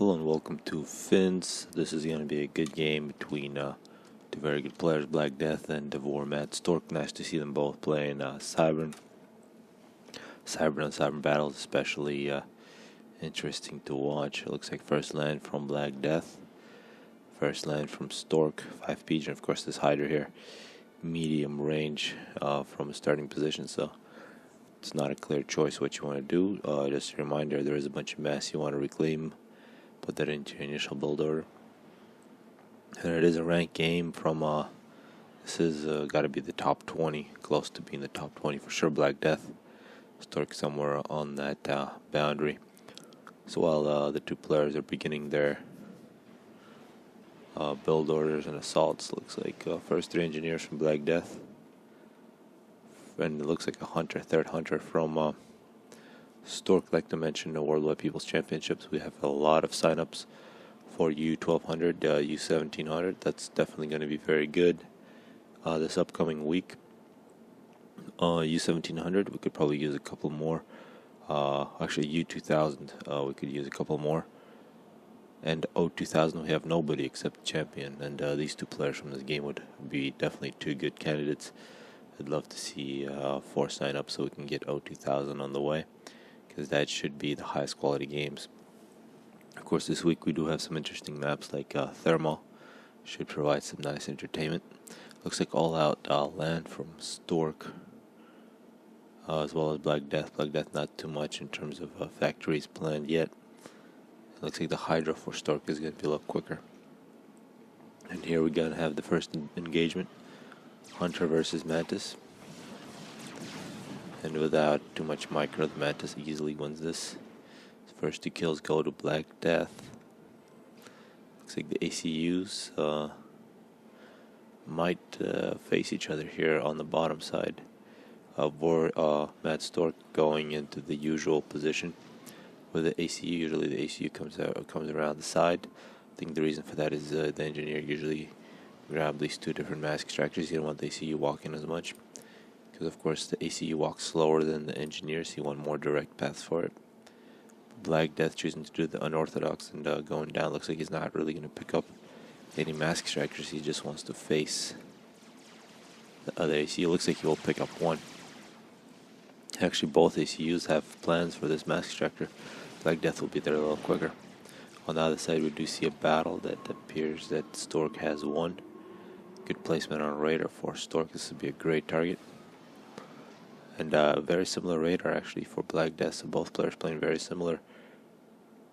Hello and welcome to Fins. This is going to be a good game between two very good players, BlackDeath and Devore Matt Stork. Nice to see them both playing Cybran. Cybran and Cybran battles, especially interesting to watch. It looks like first land from BlackDeath, first land from Stork, 5 PG, and of course this Hydra here, medium range from a starting position, so it's not a clear choice what you want to do. Just a reminder, there is a bunch of mass you want to reclaim. Put that into your initial build order. And it is a ranked game from, this is got to be the top 20, close to being the top 20 for sure. BlackDeath, Stork somewhere on that boundary. So while the two players are beginning their build orders and assaults, looks like first 3 engineers from BlackDeath. And it looks like a hunter, third hunter from Stork. Like to mention the Worldwide People's Championships. We have a lot of signups for U1200, U1700. That's definitely going to be very good this upcoming week. U1700, we could probably use a couple more. Actually, U2000, we could use a couple more. And O2000, we have nobody except Champion. And these two players from this game would be definitely 2 good candidates. I'd love to see 4 signups so we can get O2000 on the way, because that should be the highest quality games. Of course, this week we do have some interesting maps like Thermal. Should provide some nice entertainment. Looks like all out land from Stork, as well as BlackDeath. BlackDeath not too much in terms of factories planned yet. It looks like the Hydra for Stork is going to be a lot quicker. And here we're going to have the first engagement. Hunter versus Mantis. And without too much micro, the Mantis easily wins this. His first 2 kills go to BlackDeath. Looks like the ACUs might face each other here on the bottom side. Matt Stork going into the usual position with the ACU. Usually the ACU comes around the side. I think the reason for that is the engineer usually grab these 2 different mass extractors. You don't want the ACU walking as much, because of course the ACU walks slower than the engineers, so you want more direct paths for it. BlackDeath choosing to do the unorthodox and going down. Looks like he's not really going to pick up any mass extractors. He just wants to face the other ACU. Looks like he will pick up 1. Actually, both ACUs have plans for this mass extractor. BlackDeath will be there a little quicker. On the other side, we do see a battle that appears that Stork has won. Good placement on radar for Stork. This would be a great target. And very similar radar actually for BlackDeath. So both players playing very similar.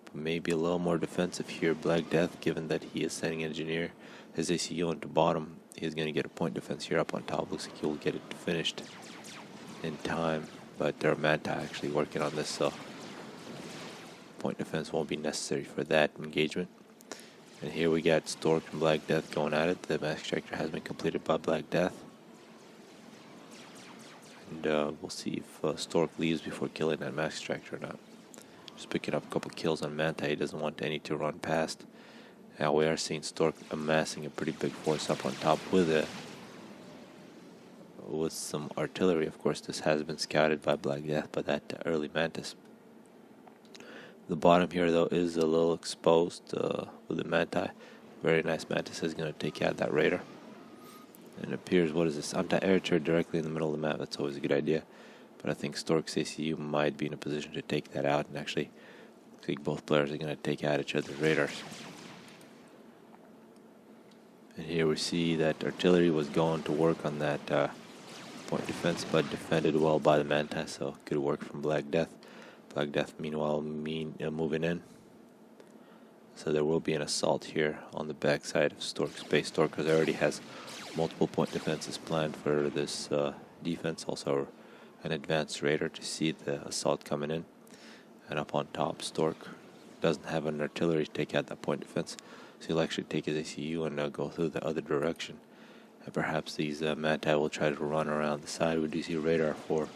But maybe a little more defensive here. BlackDeath, given that he is sending engineer his ACU into bottom, he's going to get a point defense here up on top. Looks like he will get it finished in time. But there are Manta actually working on this, so point defense won't be necessary for that engagement. And here we got Stork and BlackDeath going at it. The mass extractor has been completed by BlackDeath. And we'll see if Stork leaves before killing that mass extractor or not. Just picking up a couple kills on Manta. He doesn't want any to run past. Now we are seeing Stork amassing a pretty big force up on top with some artillery. Of course, this has been scouted by BlackDeath by that early Mantis. The bottom here, though, is a little exposed with the Manti. Very nice Mantis is going to take out that radar. And it appears, what is this? Anti-air turret directly in the middle of the map. That's always a good idea. But I think Stork's ACU might be in a position to take that out. And actually, I think both players are going to take out each other's radars. And here we see that artillery was going to work on that point defense, but defended well by the Manti. So good work from BlackDeath. BlackDeath, meanwhile, moving in. So there will be an assault here on the backside of Stork's base. Stork already has multiple point defenses planned for this defense. Also an advanced radar to see the assault coming in. And up on top, Stork doesn't have an artillery to take out that point defense. So he'll actually take his ACU and go through the other direction. And perhaps these Manti will try to run around the side. We do see radar for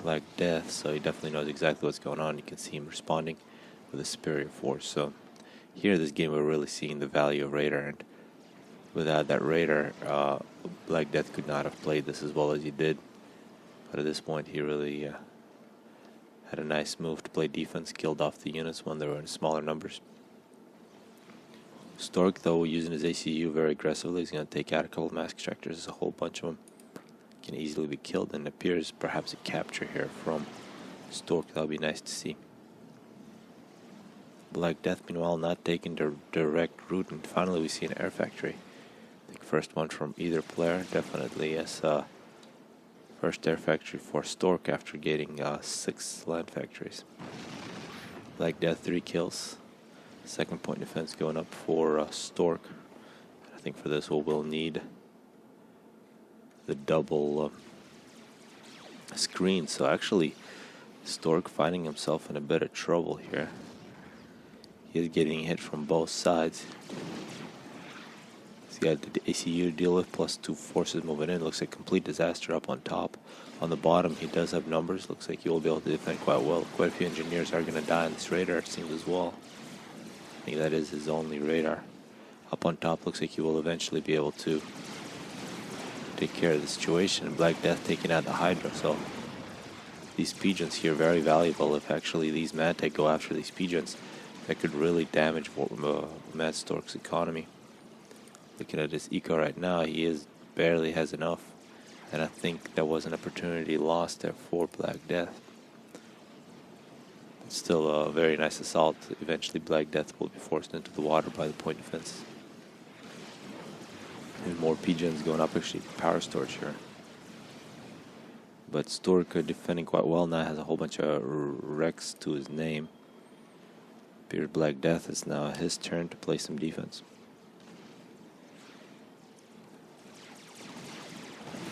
BlackDeath, so he definitely knows exactly what's going on. You can see him responding with a superior force. So here, this game, we're really seeing the value of radar, and without that radar, BlackDeath could not have played this as well as he did. But at this point, he really had a nice move to play defense, killed off the units when they were in smaller numbers. Stork, though, using his ACU very aggressively, he's going to take out a couple of mask extractors. There's a whole bunch of them. Can easily be killed, and appears perhaps a capture here from Stork. That would be nice to see. BlackDeath, meanwhile, not taking the direct route, and finally we see an air factory. I think first one from either player, definitely, yes. First air factory for Stork after getting 6 land factories. BlackDeath 3 kills. Second point defense going up for Stork. I think for this we'll need the double screen. So actually, Stork finding himself in a bit of trouble here. He is getting hit from both sides. He's got the ACU to deal with, plus 2 forces moving in. Looks like complete disaster up on top. On the bottom, he does have numbers. Looks like he will be able to defend quite well. Quite a few engineers are going to die on this radar, it seems, as well. I think that is his only radar. Up on top, looks like he will eventually be able to take care of the situation. And BlackDeath taking out the Hydra. So these pigeons here very valuable. If actually these Mantec go after these pigeons, that could really damage Matt Stork's economy. Looking at his eco right now, he barely has enough. And I think that was an opportunity lost there for BlackDeath. Still a very nice assault. Eventually BlackDeath will be forced into the water by the point defense. And more pigeons going up, actually power storage here. But Stork defending quite well now, has a whole bunch of wrecks to his name. Appears BlackDeath, it's now his turn to play some defense.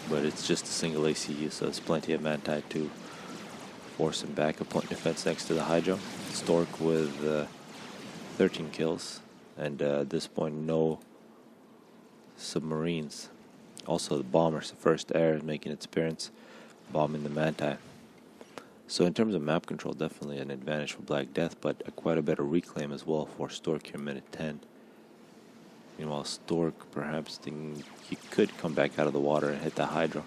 But it's just a single ACU, so there's plenty of Manti to force him back. A point defense next to the Hydra. Stork with 13 kills, and at this point no submarines. Also the bombers, the first air is making its appearance, bombing the Manti. So in terms of map control, definitely an advantage for BlackDeath, but quite a bit of reclaim as well for Stork here, minute 10. Meanwhile, Stork perhaps thinking he could come back out of the water and hit the Hydra.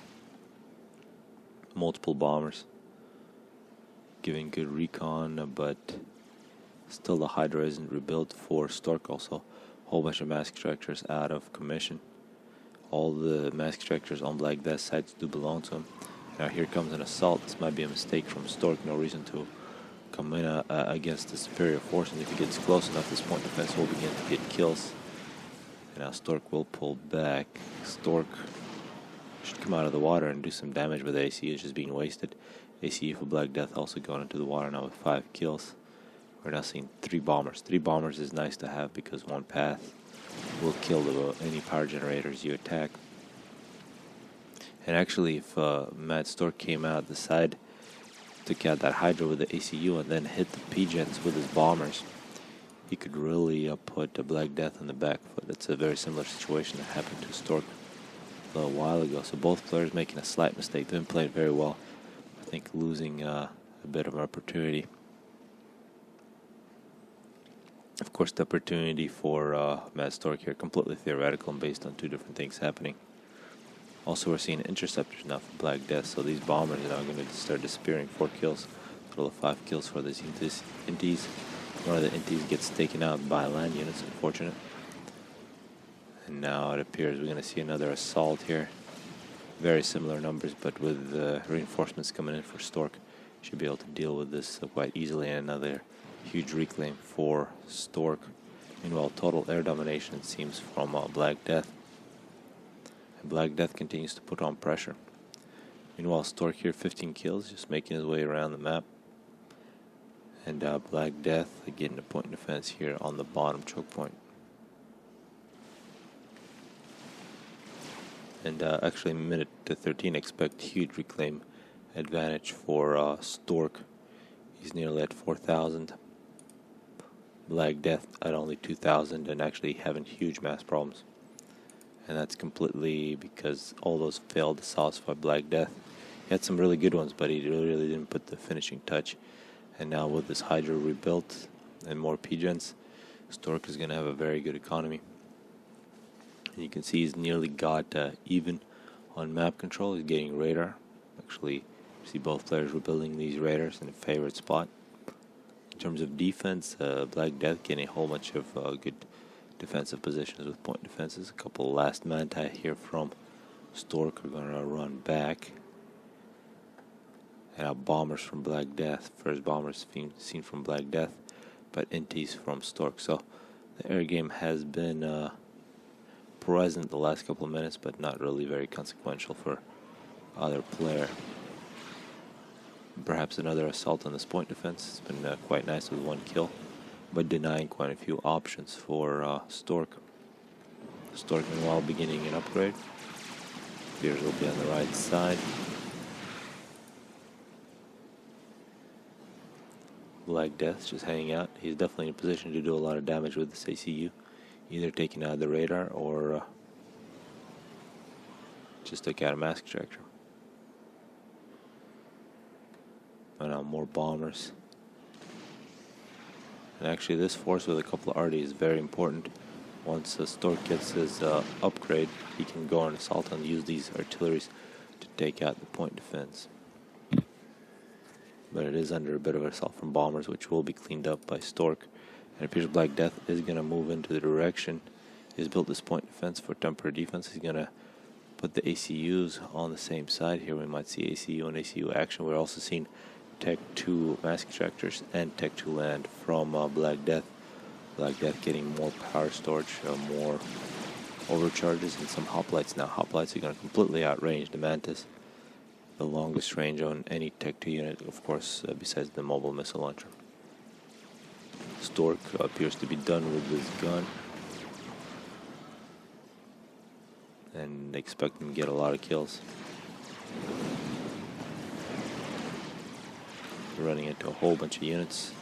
Multiple bombers, giving good recon, but still the Hydra isn't rebuilt for Stork. Also, a whole bunch of mask extractors out of commission. All the mask extractors on BlackDeath sides do belong to him. Now here comes an assault. This might be a mistake from Stork. No reason to come in against the superior force, and if he gets close enough, this point defense will begin to get kills. And now Stork will pull back. Stork should come out of the water and do some damage, but the ACU is just being wasted. ACU for BlackDeath also going into the water now with 5 kills. We're now seeing 3 bombers. 3 bombers is nice to have because one path will kill any power generators you attack. And actually, if Matt Stork came out the side, took out that Hydra with the ACU, and then hit the pigeons with his bombers, he could really put BlackDeath on the back foot. It's a very similar situation that happened to Stork a little while ago. So both players making a slight mistake. They've been playing very well. I think losing a bit of an opportunity. Of course, the opportunity for Matt Stork here, completely theoretical and based on 2 different things happening. Also, we're seeing interceptors now for BlackDeath, so these bombers are now going to start disappearing. 4 kills, total of 5 kills for these inties. One of the inties gets taken out by land units, unfortunate. And now it appears we're going to see another assault here. Very similar numbers, but with reinforcements coming in for Stork, should be able to deal with this quite easily. And another huge reclaim for Stork. Meanwhile, total air domination, it seems, from BlackDeath. And BlackDeath continues to put on pressure. Meanwhile, Stork here, 15 kills, just making his way around the map. And BlackDeath getting a point defense here on the bottom choke point. And actually, minute to 13, expect huge reclaim advantage for Stork. He's nearly at 4,000. BlackDeath at only 2,000 and actually having huge mass problems. And that's completely because all those failed assaults by BlackDeath. He had some really good ones, but he really didn't put the finishing touch. And now with this Hydra rebuilt and more pigeons, Stork is going to have a very good economy. And you can see he's nearly got even on map control. He's getting radar. Actually, you see both players rebuilding these radars in a favorite spot. In terms of defense, BlackDeath getting a whole bunch of good defensive positions with point defenses. A couple last Manta here from Stork are going to run back. And now bombers from BlackDeath. First bombers seen from BlackDeath, but inties from Stork. So the air game has been present the last couple of minutes, but not really very consequential for either player. Perhaps another assault on this point defense. It's been quite nice with 1 kill, but denying quite a few options for Stork. Stork meanwhile beginning an upgrade. Spears will be on the right side. BlackDeath just hanging out. He's definitely in a position to do a lot of damage with this ACU, either taking out the radar or just take out a mask extractor. And now more bombers. And actually this force with a couple of RD is very important. Once Stork gets his upgrade, he can go on assault and use these artilleries to take out the point defense. But it is under a bit of assault from bombers, which will be cleaned up by Stork. And it appears BlackDeath is going to move into the direction. He's built this point defense for temporary defense. He's going to put the ACUs on the same side. Here we might see ACU and ACU action. We're also seeing Tech 2 mask extractors and Tech 2 land from BlackDeath. BlackDeath getting more power storage, more overcharges, and some hoplites. Now hoplites are going to completely outrange the Mantis. The longest range on any Tech 2 unit, of course, besides the mobile missile launcher. Stork appears to be done with this gun, and expect him to get a lot of kills. Running into a whole bunch of units.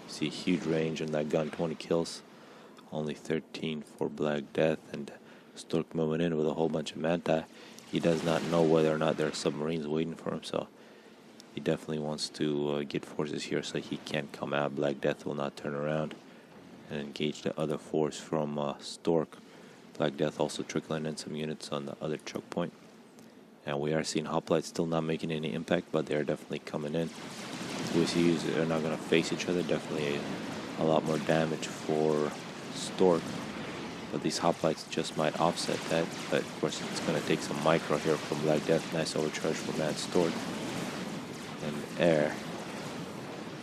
See a huge range on that gun, 20 kills. Only 13 for BlackDeath, and Stork moving in with a whole bunch of Manta. He does not know whether or not there are submarines waiting for him, so he definitely wants to get forces here so he can't come out. BlackDeath will not turn around and engage the other force from Stork. BlackDeath also trickling in some units on the other choke point. And we are seeing hoplites still not making any impact, but they are definitely coming in. Two ACUs are not going to face each other. Definitely a lot more damage for Stork. But these hoplites just might offset that. But of course it's going to take some micro here from BlackDeath. Nice overcharge for Mad Stork. And air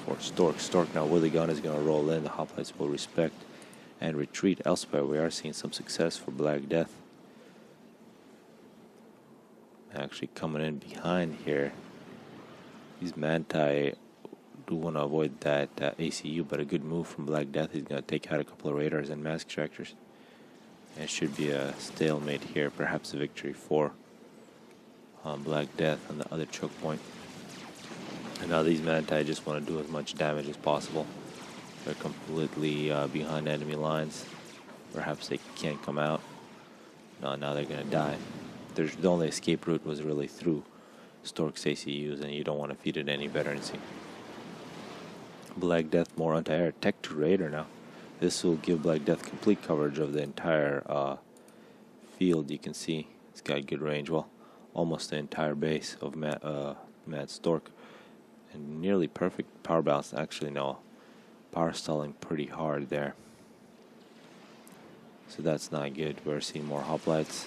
for Stork. Stork now with the gun is going to roll in. The hoplites will respect and retreat elsewhere. We are seeing some success for BlackDeath. Actually coming in behind here. These Manti do want to avoid that ACU, but a good move from BlackDeath. He's going to take out a couple of radars and mask extractors. And it should be a stalemate here, perhaps a victory for BlackDeath on the other choke point. And now these Manti just want to do as much damage as possible. They're completely behind enemy lines. Perhaps they can't come out. No, now they're going to die. The only escape route was really through Stork's ACUs, and you don't want to feed it any veterancy. BlackDeath more anti-air. Tech 2 radar now. This will give BlackDeath complete coverage of the entire field. You can see it's got good range. Well, almost the entire base of Mad Stork. And nearly perfect power balance. Actually, no. Power stalling pretty hard there. So that's not good. We're seeing more hoplites.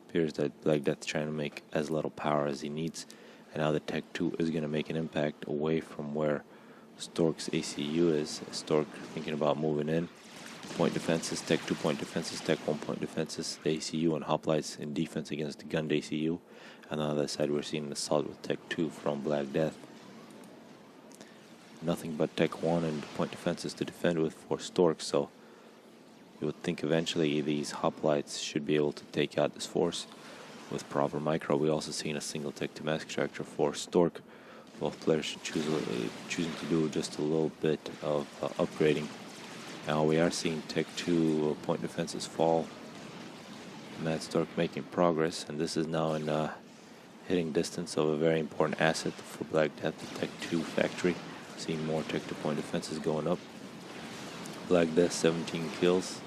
Appears that BlackDeath trying to make as little power as he needs. And now the Tech 2 is going to make an impact away from where Stork's ACU is. Stork thinking about moving in. Point defenses, Tech 2 point defenses, Tech 1 point defenses, the ACU and hoplites in defense against the gunned ACU. And on the other side we're seeing an assault with Tech 2 from BlackDeath. Nothing but Tech 1 and point defenses to defend with for Stork, so you would think eventually these hoplites should be able to take out this force with proper micro. We also seen a single Tech 2 mask extractor for Stork. Both players should choosing to do just a little bit of upgrading. Now we are seeing Tech 2 point defenses fall. Mad Stork making progress, and this is now in hitting distance of a very important asset for BlackDeath, the Tech 2 factory. Seeing more Tech 2 point defenses going up. BlackDeath 17 kills.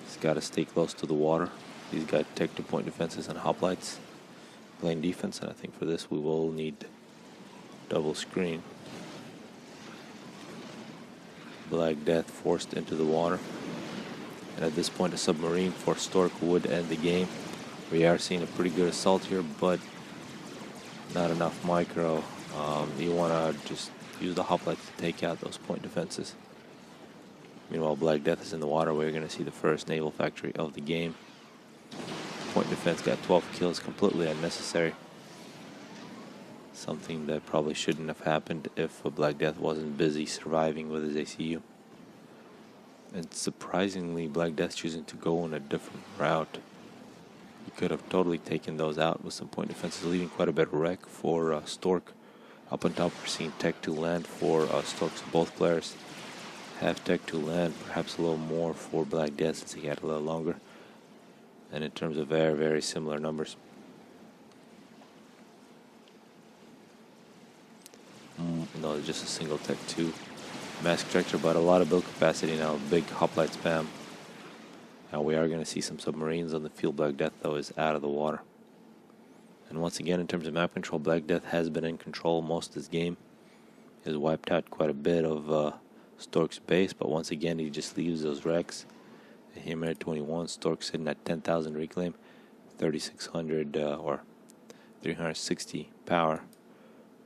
He's got to stay close to the water. He's got Tech 2 point defenses and hoplites playing defense, and I think for this we will need double screen. BlackDeath forced into the water. And at this point, a submarine for Stork would end the game. We are seeing a pretty good assault here, but not enough micro. You want to just use the hoplites to take out those point defenses. Meanwhile, BlackDeath is in the water. We're going to see the first naval factory of the game. Point defense got 12 kills, completely unnecessary. Something that probably shouldn't have happened if BlackDeath wasn't busy surviving with his ACU. And surprisingly, BlackDeath choosing to go on a different route. He could have totally taken those out with some point defenses, leaving quite a bit of wreck for Stork. Up on top, we're seeing Tech 2 land for Stork, so both players have Tech 2 land, perhaps a little more for BlackDeath since he had a little longer. And in terms of very, very similar numbers. No, just a single Tech 2 mask tractor, but a lot of build capacity now, big hoplite spam. Now we are going to see some submarines on the field. BlackDeath, though, is out of the water. And once again, in terms of map control, BlackDeath has been in control most of this game. He has wiped out quite a bit of Stork's base, but once again, he just leaves those wrecks. Him at 21, Stork sitting at 10,000 reclaim, 3,600 or 360 power.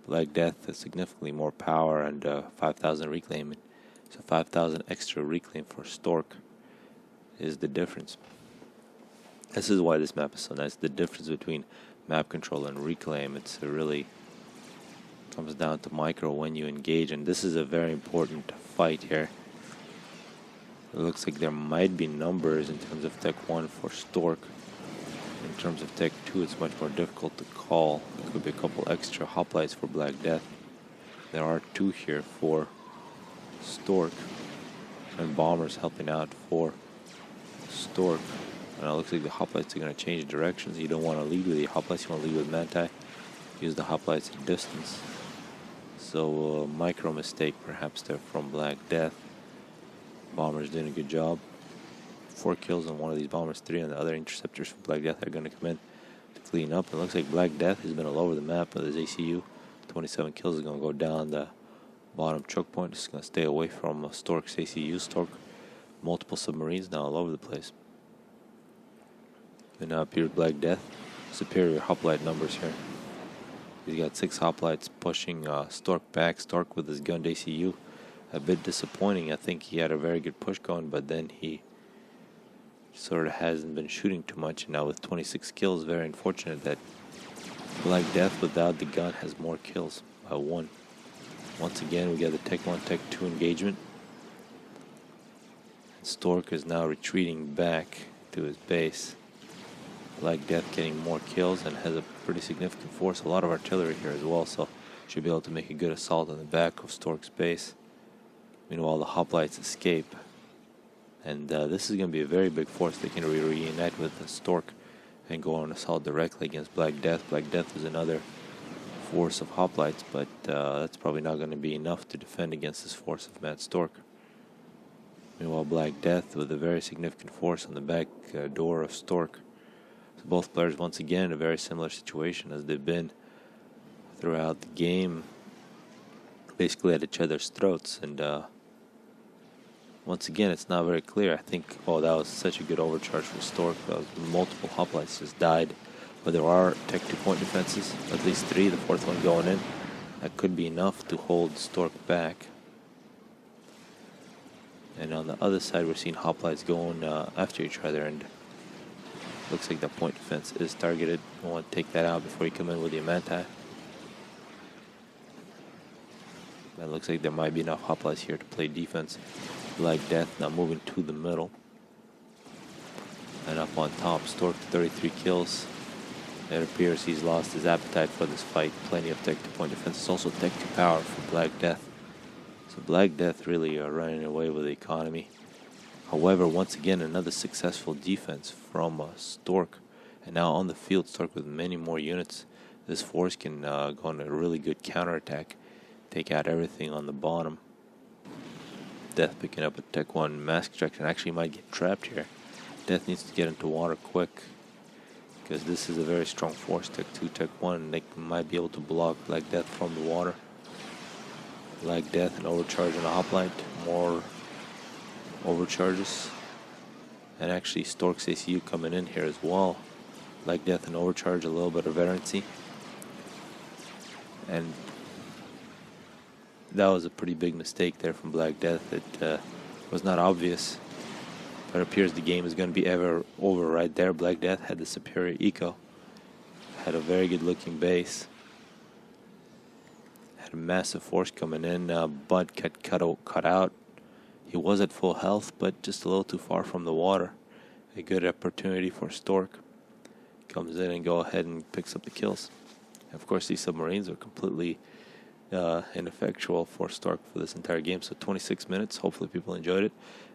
BlackDeath has significantly more power and 5,000 reclaim. So 5,000 extra reclaim for Stork is the difference. This is why this map is so nice. The difference between map control and reclaim, it's really comes down to micro when you engage, and this is a very important fight here. It looks like there might be numbers in terms of Tech 1 for Stork. In terms of Tech 2, it's much more difficult to call. There could be a couple extra hoplites for BlackDeath. There are 2 here for Stork, and bombers helping out for Stork. And it looks like the hoplites are going to change directions. You don't want to lead with the hoplites, you want to lead with Manti. Use the hoplites at distance. So micro mistake perhaps there from BlackDeath. Bombers doing a good job. 4 kills on one of these bombers, 3 on the other. Interceptors from BlackDeath are going to come in to clean up. It looks like BlackDeath has been all over the map with his ACU. 27 kills is going to go down the bottom choke point. It's going to stay away from Stork's ACU. Stork, multiple submarines now all over the place. And now appeared BlackDeath. Superior hoplite numbers here. He's got 6 hoplites pushing Stork back. Stork with his gunned ACU. A bit disappointing. I think he had a very good push going, but then he sort of hasn't been shooting too much. And now with 26 kills, very unfortunate that BlackDeath without the gun has more kills by 1. Once again, we got the Tech 1, Tech 2 engagement. Stork is now retreating back to his base. BlackDeath getting more kills and has a pretty significant force. A lot of artillery here as well, so should be able to make a good assault on the back of Stork's base. Meanwhile, the hoplites escape. And this is going to be a very big force. They can reunite with the Stork and go on assault directly against BlackDeath. BlackDeath is another force of hoplites, but that's probably not going to be enough to defend against this force of Mad Stork. Meanwhile, BlackDeath with a very significant force on the back door of Stork. So both players once again in a very similar situation as they've been throughout the game, basically at each other's throats. And once again, it's not very clear. I think, oh, that was such a good overcharge for Stork. That was multiple hoplites just died. But there are Tech 2 point defenses, at least 3, the 4th one going in. That could be enough to hold Stork back. And on the other side, we're seeing hoplites going after each other, and looks like the point defense is targeted. We want to take that out before you come in with your Manti. It looks like there might be enough hoplites here to play defense. BlackDeath now moving to the middle. And up on top, Stork 33 kills. It appears he's lost his appetite for this fight. Plenty of Tech 2 point defense. It's also Tech 2 power for BlackDeath. So BlackDeath really are running away with the economy. However, once again, another successful defense from Stork. And now on the field, Stork with many more units. This force can go on a really good counterattack. Take out everything on the bottom. Death picking up a Tech 1 mask tractor and actually might get trapped here. Death needs to get into water quick, because this is a very strong force. Tech 2, Tech 1, and they might be able to block BlackDeath from the water. BlackDeath and overcharge on a hoplite. More overcharges. And actually Stork's ACU coming in here as well. BlackDeath and overcharge, a little bit of errancy. And that was a pretty big mistake there from BlackDeath. It was not obvious, but it appears the game is going to be over right there. BlackDeath had the superior eco, had a very good looking base, had a massive force coming in. Bud cut out. He was at full health, but just a little too far from the water. A good opportunity for Stork. Comes in and go ahead and picks up the kills. Of course, these submarines are completely ineffectual for Stork for this entire game. So 26 minutes. Hopefully people enjoyed it.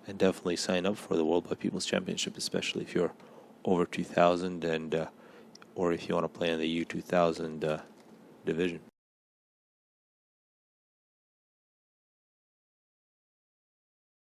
And definitely sign up for the World by People's Championship, especially if you're over 2,000 and or if you want to play in the U2000 division.